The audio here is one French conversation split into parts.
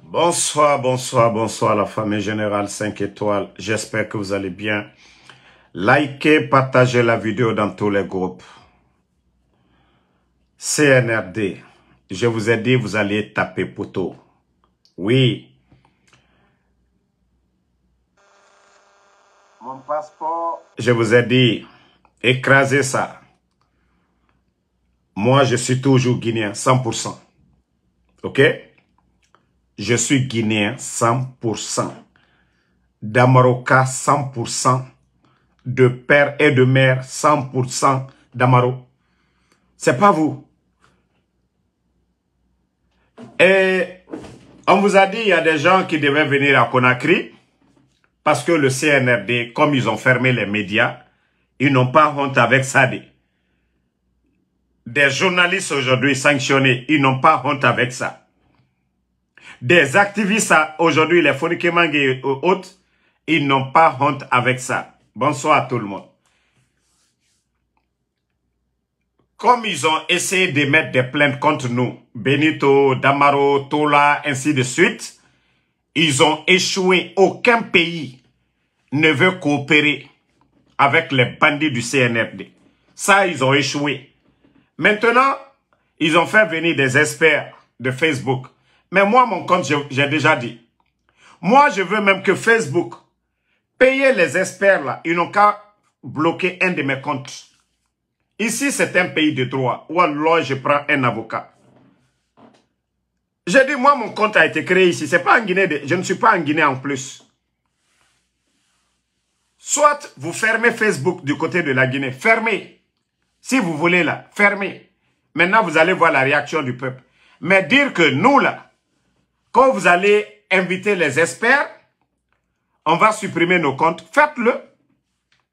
Bonsoir, bonsoir, bonsoir la famille générale 5 étoiles. J'espère que vous allez bien. Likez, partagez la vidéo dans tous les groupes. CNRD, je vous ai dit, vous allez taper poteau. Oui. Mon passeport. Je vous ai dit, écrasez ça. Moi, je suis toujours guinéen, 100%. Ok? Je suis guinéen, 100%. D'Amaroka, 100%. De père et de mère, 100% d'Amaro. C'est pas vous. Et on vous a dit, il y a des gens qui devaient venir à Conakry parce que le CNRD, comme ils ont fermé les médias, ils n'ont pas honte avec ça. Des journalistes aujourd'hui sanctionnés, ils n'ont pas honte avec ça. Des activistes aujourd'hui, les Fonikemangue et autres, ils n'ont pas honte avec ça. Bonsoir à tout le monde. Comme ils ont essayé de mettre des plaintes contre nous, Benito, Damaro, Tola, ainsi de suite, ils ont échoué. Aucun pays ne veut coopérer avec les bandits du CNRD. Ça, ils ont échoué. Maintenant, ils ont fait venir des experts de Facebook. Mais moi, mon compte, j'ai déjà dit. Moi, je veux même que Facebook paye les experts là. Ils n'ont qu'à bloquer un de mes comptes. Ici, c'est un pays de droit. Ou alors, je prends un avocat. J'ai dit, moi, mon compte a été créé ici. C'est pas en Guinée. Je ne suis pas en Guinée en plus. Soit vous fermez Facebook du côté de la Guinée. Fermez. Si vous voulez là, fermez. Maintenant, vous allez voir la réaction du peuple. Mais dire que nous là, quand vous allez inviter les experts, on va supprimer nos comptes. Faites-le.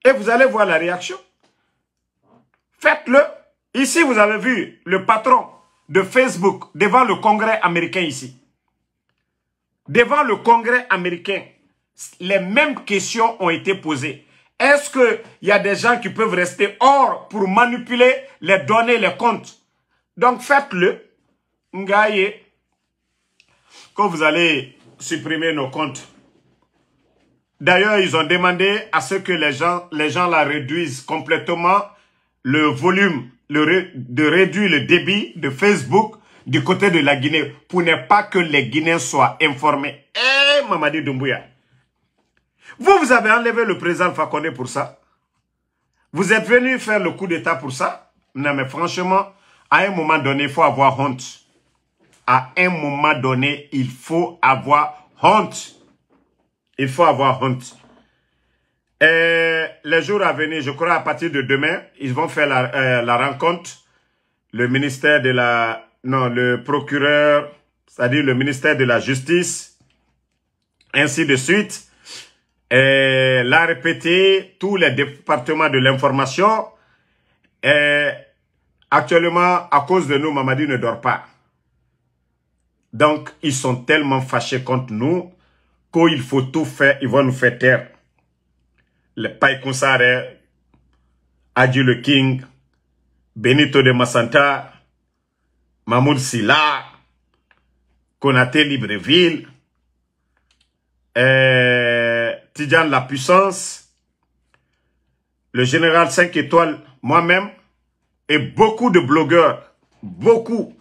Et vous allez voir la réaction. Faites-le. Ici, vous avez vu le patron de Facebook devant le Congrès américain ici. Devant le Congrès américain, les mêmes questions ont été posées. Est-ce qu'il y a des gens qui peuvent rester hors pour manipuler les données, les comptes? Donc faites-le. Ngaye. Quand vous allez supprimer nos comptes. D'ailleurs, ils ont demandé à ce que les gens la réduisent complètement le volume, de réduire le débit de Facebook du côté de la Guinée pour ne pas que les Guinéens soient informés. Eh, Mamadi Doumbouya. Vous avez enlevé le président Fakonde pour ça. Vous êtes venu faire le coup d'État pour ça. Non, mais franchement, à un moment donné, il faut avoir honte. À un moment donné, il faut avoir honte. Il faut avoir honte. Et les jours à venir, je crois à partir de demain, ils vont faire la rencontre. Le ministère de la... Non, le procureur, c'est-à-dire le ministère de la Justice, ainsi de suite. Et l'a répété, tous les départements de l'information. Actuellement, à cause de nous, Mamadi ne dort pas. Donc, ils sont tellement fâchés contre nous qu'il faut tout faire, ils vont nous faire taire. Les Pai Kounsare, Adi le King, Benito de Massanta, Mahmoud Silla, Konaté Libreville, Tidjan La Puissance, le général 5 étoiles, moi-même, et beaucoup de blogueurs, beaucoup,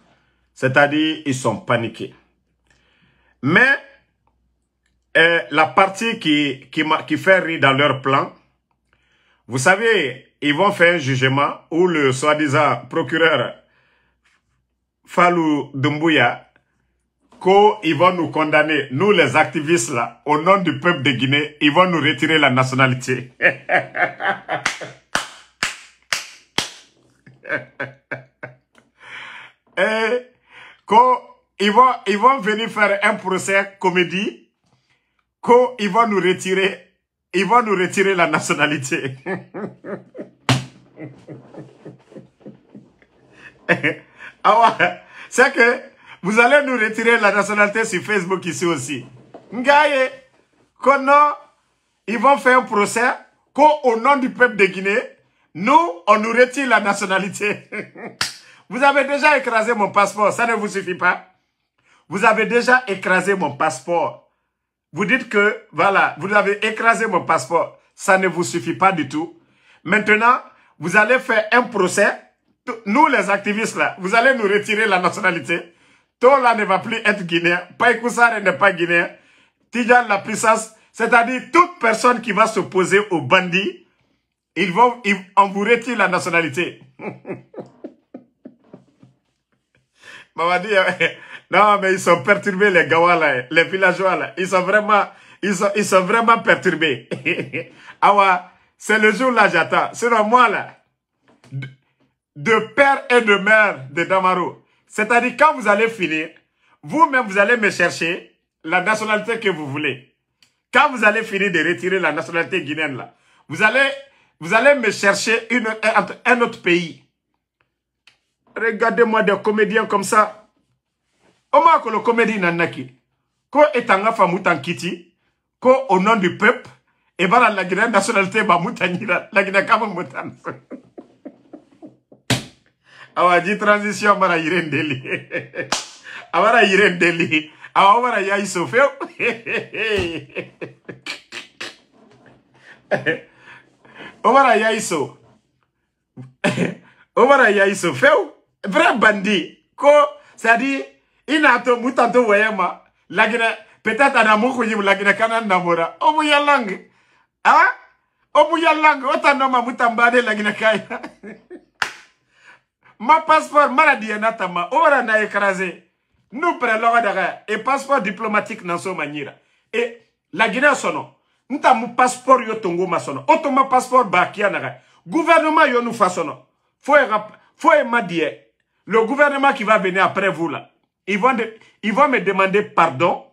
c'est-à-dire ils sont paniqués. Mais la partie qui fait rire dans leur plan, vous savez, ils vont faire un jugement où le soi-disant procureur Fallou Doumbouya, ils vont nous condamner, nous les activistes là, au nom du peuple de Guinée, ils vont nous retirer la nationalité. Et ils vont venir faire un procès comédie. Ils vont nous retirer la nationalité. Ah ouais, c'est que vous allez nous retirer la nationalité sur Facebook ici aussi. Ngaye, ils vont faire un procès qu'au nom du peuple de Guinée, nous, on nous retire la nationalité. Vous avez déjà écrasé mon passeport, ça ne vous suffit pas? vous avez déjà écrasé mon passeport. Vous dites que, voilà, vous avez écrasé mon passeport. Ça ne vous suffit pas du tout. Maintenant, vous allez faire un procès. Nous, les activistes, là, vous allez nous retirer la nationalité. Tola ne va plus être guinéen. Païkoussare n'est pas guinéen. Tidjane, la puissance, c'est-à-dire toute personne qui va s'opposer aux bandits, on vous retire la nationalité. Maman dit, non, mais ils sont perturbés, les Gawa, là, les villageois, là. Ils sont vraiment perturbés. Ah, c'est le jour là, j'attends. Sinon, moi, là, de père et de mère de Damaro. C'est-à-dire, quand vous allez finir, vous-même, vous allez me chercher la nationalité que vous voulez. Quand vous allez finir de retirer la nationalité guinéenne, là, vous allez me chercher un autre pays. Regardez-moi des comédiens comme ça. Comment que le comédien nanaki? Ko etanga famutan kiti, ko au nom du peuple, et voilà la Guinée nationalité ba mutanira, la Guinée kama mutan. Awa di transition mara yirendeli. Awara yirendeli. Awara ya isofeo. Awara ya iso. Awara ya isofeo. Vrai bandit. Ko, c'est-à-dire, inato mutanto wayema. La Guinée, peut-être à Namoko yim la Guinée kanan namora. Omu yalang. Ah? Omu yalang. Otanoma mutambade la Guinée kaya. Ma passeport maladie natama ora na écrasé. Nous prenons et passeport diplomatique dans son manière. Et la Guinée sono. Nta mu passeport yo tongo masono. Otoma passeport bakia naga. Gouvernement yo nous façonno. Faut dire le gouvernement qui va venir après vous là. Ils vont me demander pardon.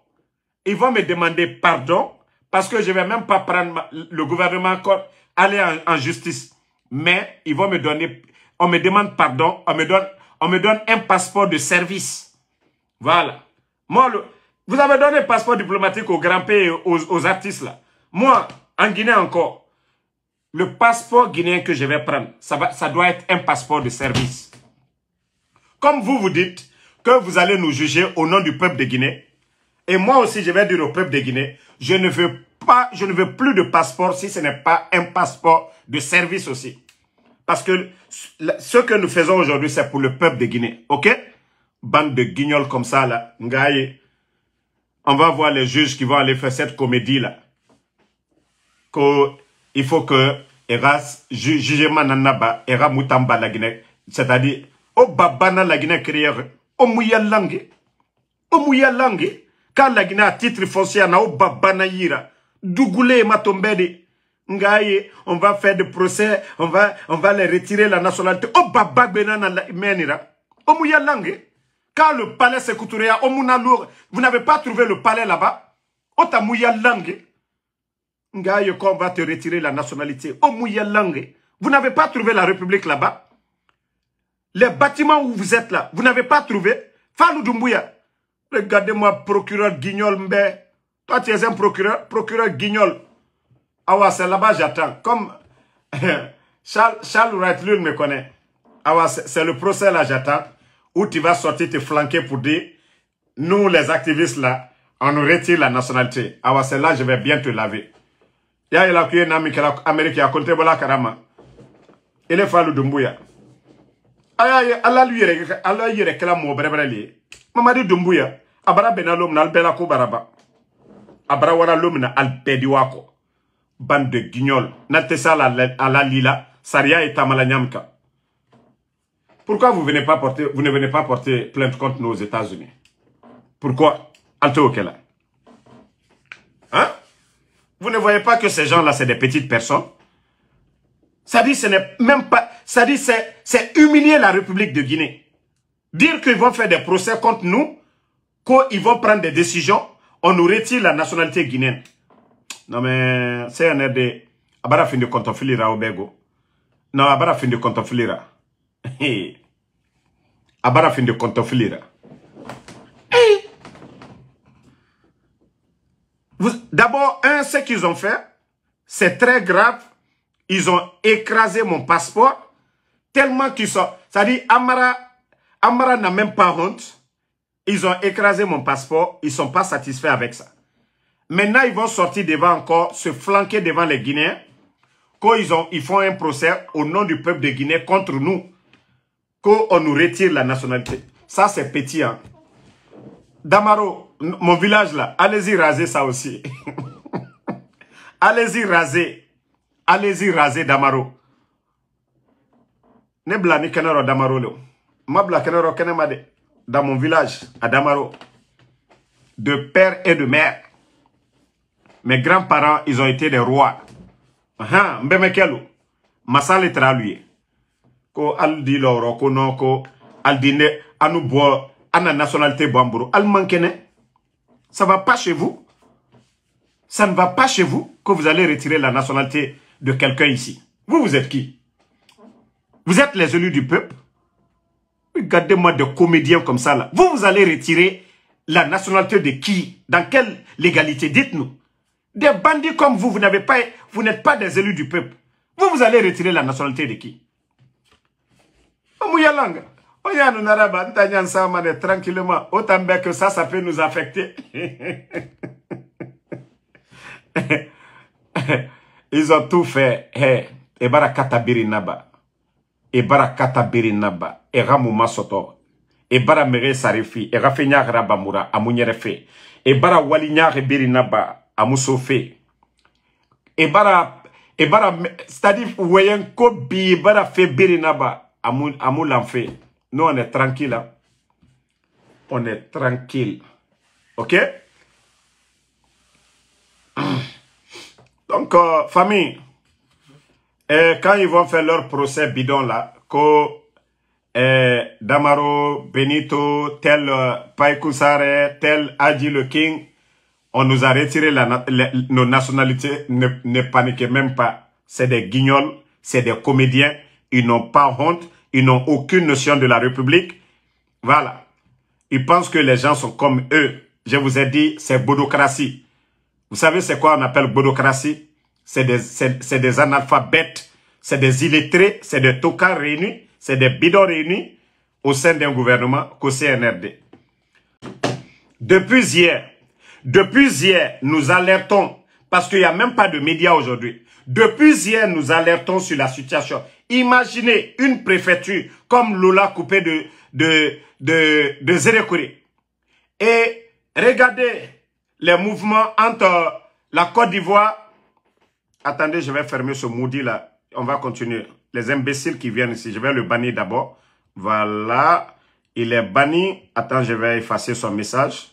Ils vont me demander pardon parce que je vais même pas prendre le gouvernement encore aller en justice. Mais ils vont me donner. On me demande pardon, on me donne un passeport de service. Voilà. Moi, vous avez donné un passeport diplomatique aux grands pays, aux artistes là. Moi, en Guinée encore, le passeport guinéen que je vais prendre, ça doit être un passeport de service. Comme vous dites que vous allez nous juger au nom du peuple de Guinée, et moi aussi je vais dire au peuple de Guinée, je ne veux plus de passeport si ce n'est pas un passeport de service aussi. Parce que ce que nous faisons aujourd'hui, c'est pour le peuple de Guinée. OK? Bande de guignols comme ça, là. Ngaye. On va voir les juges qui vont aller faire cette comédie-là. Il faut que Eras, jugement nanaba, Era Mutamba la Guinée. C'est-à-dire, au babana la Guinée créère, au mouya langue. Au mouya langue. Quand la Guinée a titre foncier, na au babana yira. Dougoulé matombede. Ngaye, on va faire des procès, on va les retirer la nationalité. Oh baba benana menira. Oh mouya langue. Quand le palais s'écouterait, oh mounalour, vous n'avez pas trouvé le palais là-bas. Oh ta mouya langue. Ngaye, quand on va te retirer la nationalité. Oh mouya langue. Vous n'avez pas trouvé la République là-bas. Les bâtiments où vous êtes là, vous n'avez pas trouvé. Falou Doumbouya. Regardez-moi, procureur Guignol Mbe. Toi, tu es un procureur Guignol. Ah ouais, c'est là-bas j'attends. Comme Charles Wright-Lune me connaît. Ah ouais, c'est le procès là j'attends. Où tu vas sortir te flanquer pour dire, nous les activistes là, on nous retire la nationalité. Ah ouais, c'est là je vais bien te laver. Il y a un ami qui a compté Bola Karama. Il est Falou Doumbouya. Allah lui réclame mon bref. Mamadi Doumbouya. Abara benalom na albela ko baraba. Abara wana lom na albediwako. Bande de guignols. Natessa à la lila. Saria et Tamalanyamka. Pourquoi vous ne venez pas porter plainte contre nous aux États-Unis? Pourquoi? Alto Okela. Hein? Vous ne voyez pas que ces gens-là, c'est des petites personnes? Ça dit, ce n'est même pas... Ça dit, c'est humilier la République de Guinée. Dire qu'ils vont faire des procès contre nous, qu'ils vont prendre des décisions, on nous retire la nationalité guinéenne. Non mais, c'est un aide. Abara fin de contofilira au Bego. Non, abara fin de contofilira. Abara fin de contofilira. D'abord, ce qu'ils ont fait, c'est très grave. Ils ont écrasé mon passeport. Tellement qu'ils sont... C'est-à-dire, Amara n'a même pas honte. Ils ont écrasé mon passeport. Ils ne sont pas satisfaits avec ça. Maintenant, ils vont sortir devant encore, se flanquer devant les Guinéens. Quand ils font un procès au nom du peuple de Guinée contre nous. Quand on nous retire la nationalité. Ça, c'est petit. Hein. Damaro, mon village là, allez-y raser ça aussi. Allez-y raser. Allez-y raser Damaro. Ne blani kenero Damaro le. Ma bla kenero kenemade. Dans mon village, à Damaro. De père et de mère. Mes grands-parents, ils ont été des rois. Mbemekelo. Masale traluye. Ko aldi loro ko non ko aldine anu bo ana nationalité bamburo. Al mankene. Ça va pas chez vous. Ça ne va pas chez vous que vous allez retirer la nationalité de quelqu'un ici. Vous êtes qui? Vous êtes les élus du peuple? Regardez-moi des comédiens comme ça là. Vous allez retirer la nationalité de qui? Dans quelle légalité? Dites-nous. Des bandits comme vous, vous n'êtes pas des élus du peuple. Vous allez retirer la nationalité de qui? Tranquillement. Autant que ça peut nous affecter. Ils ont tout fait. Ebara katabiri naba. Ebara katabiri naba. Eramu masoto. Ebara mere sarifi. Erafe nyare rabamura. Amunyerefe. Ebara wali nyare biri naba. Amusofe. Ebara. C'est-à-dire, vous voyez un kobi. Ebara fe biri naba. Amou l'enfait. Nous, on est tranquille. Hein? On est tranquille. OK? Donc, famille, quand ils vont faire leur procès bidon là, que Damaro, Benito, tel Païkousare, tel Adi le King, on nous a retiré nos nationalités, ne paniquez même pas. C'est des guignols, c'est des comédiens, ils n'ont pas honte, ils n'ont aucune notion de la République. Voilà. Ils pensent que les gens sont comme eux. Je vous ai dit, c'est bodocratie. Vous savez c'est quoi on appelle bodocratie? C'est des analphabètes, c'est des illettrés, c'est des tocards réunis, c'est des bidons réunis au sein d'un gouvernement qu'au CNRD. Depuis hier, nous alertons, parce qu'il n'y a même pas de médias aujourd'hui. Depuis hier, nous alertons sur la situation. Imaginez une préfecture comme Lola coupée de Zérékouré. Et regardez les mouvements entre la Côte d'Ivoire. Attendez, je vais fermer ce maudit là. On va continuer. Les imbéciles qui viennent ici, je vais le bannir d'abord. Voilà. Il est banni. Attends, je vais effacer son message.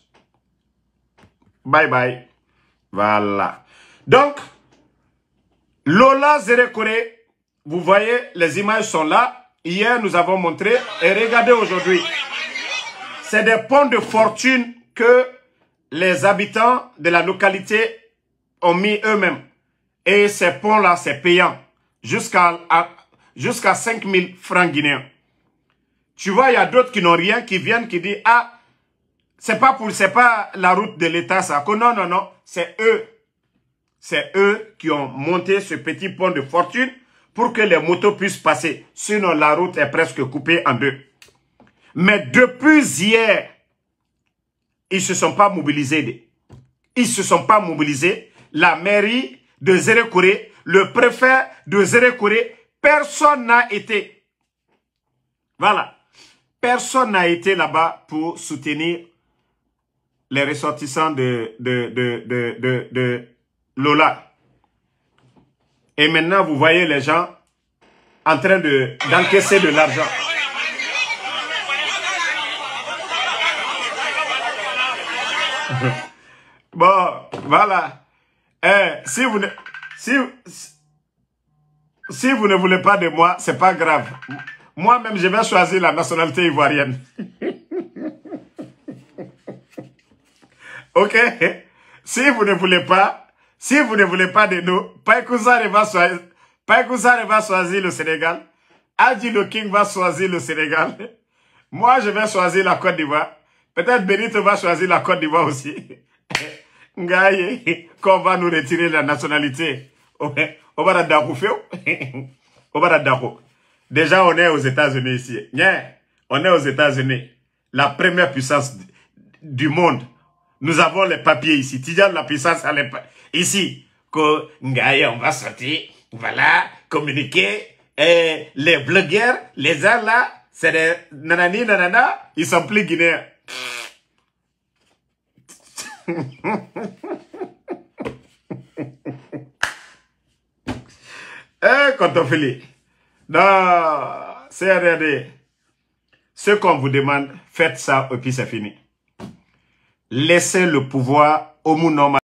Bye bye. Voilà. Donc, Lola Zérékouré, vous voyez, les images sont là. Hier, nous avons montré. Et regardez aujourd'hui. C'est des ponts de fortune que les habitants de la localité ont mis eux-mêmes. Et ces ponts-là, c'est payant. Jusqu'à 5 000 francs guinéens. Tu vois, il y a d'autres qui n'ont rien, qui viennent, qui disent, ah, c'est pas la route de l'État, ça. Non, non, non, c'est eux. C'est eux qui ont monté ce petit pont de fortune pour que les motos puissent passer. Sinon, la route est presque coupée en deux. Mais depuis hier, ils ne se sont pas mobilisés. Ils ne se sont pas mobilisés. La mairie de Zérékouré, le préfet de Zérékouré, personne n'a été. Voilà. Personne n'a été là-bas pour soutenir les ressortissants de Lola. Et maintenant, vous voyez les gens en train d'encaisser de l'argent. Bon, voilà. Si vous ne voulez pas de moi, c'est pas grave. Moi-même, je vais choisir la nationalité ivoirienne. Ok? Si vous ne voulez pas de nous, Païkousare va choisir le Sénégal. Adi le King va choisir le Sénégal. Moi, je vais choisir la Côte d'Ivoire. Peut-être Benito va choisir la Côte d'Ivoire aussi. Ngaye, qu'on va nous retirer la nationalité. Déjà, on est aux États-Unis ici. On est aux États-Unis. La première puissance du monde. Nous avons les papiers ici. Tidjane la puissance ici. Que Ngaïe, on va sortir. Voilà, communiquer. Et les blogueurs, les gens là, c'est des nanani, nanana, ils sont plus guinéens. Quand on fait non, CRD, ce qu'on vous demande, faites ça et puis c'est fini. Laissez le pouvoir au monde normal.